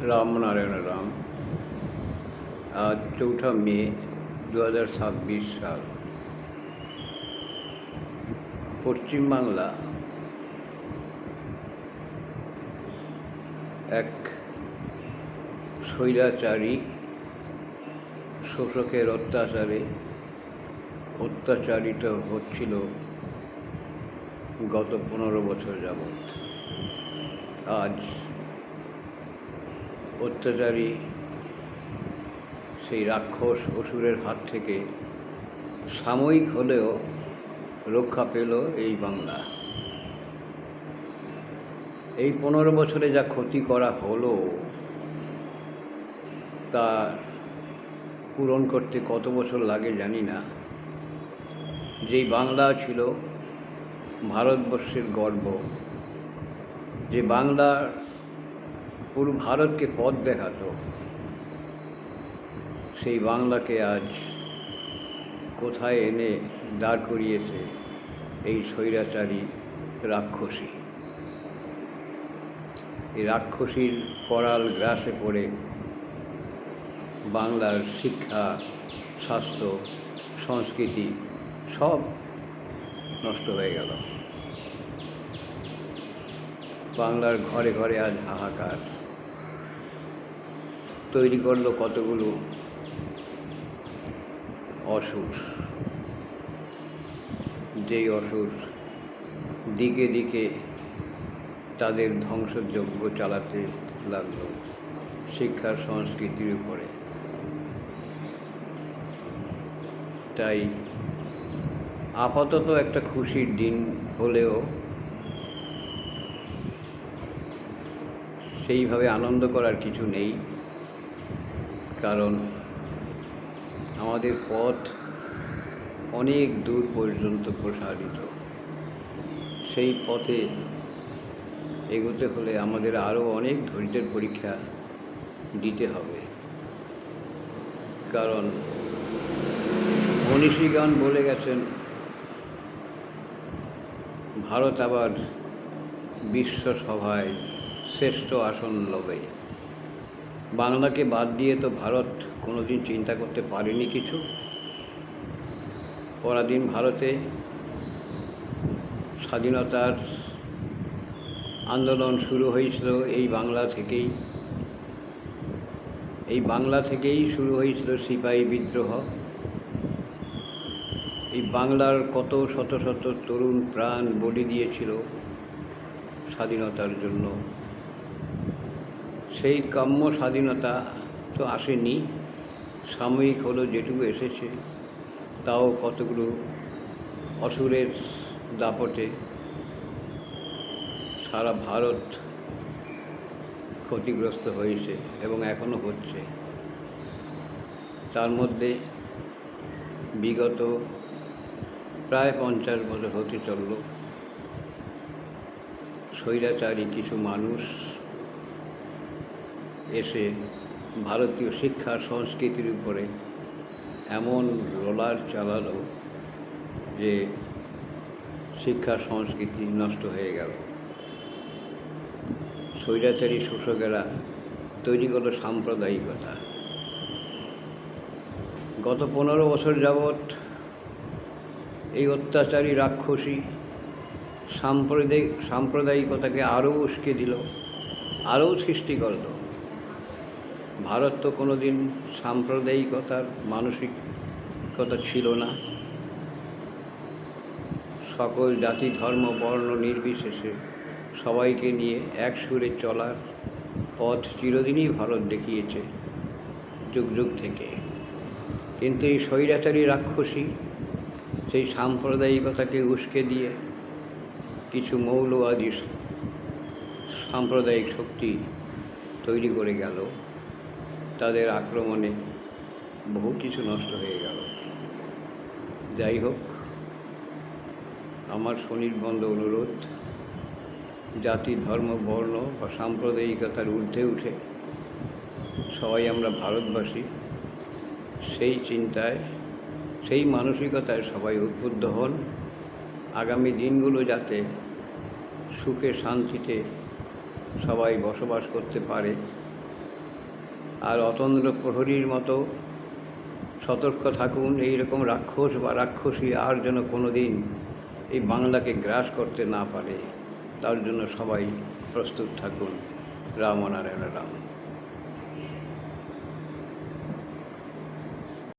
রামনারায়ণ রাম। আজ ৪ঠা মে ২০২৬ সাল। পশ্চিমবাংলা এক স্বৈরাচারী শোষকের অত্যাচারিত হচ্ছিল গত ১৫ বছর যাবৎ। আজ অত্যাচারী সেই রাক্ষস অসুরের হাত থেকে সাময়িক হলেও রক্ষা পেল এই বাংলা। এই ১৫ বছরে যা ক্ষতি করা হলো তা পূরণ করতে কত বছর লাগে জানি না। যেই বাংলা ছিল ভারতবর্ষের গর্ব, যে বাংলা পুরো ভারতকে পথ দেখাতো, সেই বাংলাকে আজ কোথায় এনে দাঁড় করিয়েছে এই স্বৈরাচারী রাক্ষসী। এই রাক্ষসীর করাল গ্রাসে পড়ে বাংলার শিক্ষা, স্বাস্থ্য, সংস্কৃতি সব নষ্ট হয়ে গেল। বাংলার ঘরে ঘরে আজ হাহাকার। তৈরি করলো কতগুলো অসুর, যেই অসুর দিকে দিকে তাদের ধ্বংসযজ্ঞ চালাতে লাগলো শিক্ষার সংস্কৃতির উপরে। তাই আপাতত একটা খুশির দিন হলেও সেইভাবে আনন্দ করার কিছু নেই, কারণ আমাদের পথ অনেক দূর পর্যন্ত প্রসারিত। সেই পথে এগোতে হলে আমাদের আরও অনেক ধৈর্যের পরীক্ষা দিতে হবে, কারণ মনীষীগণ বলে গেছেন ভারত আবার বিশ্বসভায় শ্রেষ্ঠ আসন লবে। বাংলাকে বাদ দিয়ে তো ভারত কোনোদিন চিন্তা করতে পারেনি কিছু। পরাধীন ভারতে স্বাধীনতার আন্দোলন শুরু হয়েছিল এই বাংলা থেকেই শুরু হয়েছিল সিপাহী বিদ্রোহ। এই বাংলার কত শত শত তরুণ প্রাণ বলি দিয়েছিল স্বাধীনতার জন্য। সেই কাম্য স্বাধীনতা তো আসেনি, সাময়িক হলো যেটুকু এসেছে, তাও কতগুলো অসুরের দাপটে সারা ভারত ক্ষতিগ্রস্ত হয়েছে এবং এখনও হচ্ছে। তার মধ্যে বিগত প্রায় ৫০ বছর হতে চলল স্বৈরাচারী কিছু মানুষ এসে ভারতীয় শিক্ষা সংস্কৃতির উপরে এমন রোলার চালালো যে শিক্ষা সংস্কৃতি নষ্ট হয়ে গেল। স্বৈরাচারী শোষকেরা তৈরি করলো সাম্প্রদায়িকতা। গত ১৫ বছর যাবৎ এই অত্যাচারী রাক্ষসী সাম্প্রদায়িকতাকে আরও উস্কে দিল, আরও সৃষ্টি করল। ভারত তো কোনোদিন সাম্প্রদায়িকতার মানসিকতা ছিল না। সকল জাতি ধর্ম বর্ণ নির্বিশেষে সবাইকে নিয়ে এক সুরে চলার পথ চিরদিনই ভারত দেখিয়েছে, যুগ যুগ থেকে। কিন্তু এই স্বৈরাচারী রাক্ষসী সেই সাম্প্রদায়িকতাকে উস্কে দিয়ে কিছু মৌলবাদী সাম্প্রদায়িক শক্তি তৈরি করে গেল। তাদের আক্রমণে বহু কিছু নষ্ট হয়ে গেল। যাই হোক, আমার সুনির্বন্ধ অনুরোধ, জাতি ধর্ম বর্ণ বা সাম্প্রদায়িকতার ঊর্ধ্বে উঠে সবাই আমরা ভারতবাসী, সেই চিন্তায়, সেই মানসিকতায় সবাই উদ্বুদ্ধ হন। আগামী দিনগুলো যাতে সুখে শান্তিতে সবাই বসবাস করতে পারে আর অতন্দ্র প্রহরীর মতো সতর্ক থাকুন, এইরকম রাক্ষস বা রাক্ষসী আর যেন কোনো দিন এই বাংলাকে গ্রাস করতে না পারে, তার জন্য সবাই প্রস্তুত থাকুন। রাম নারায়ণ রাম।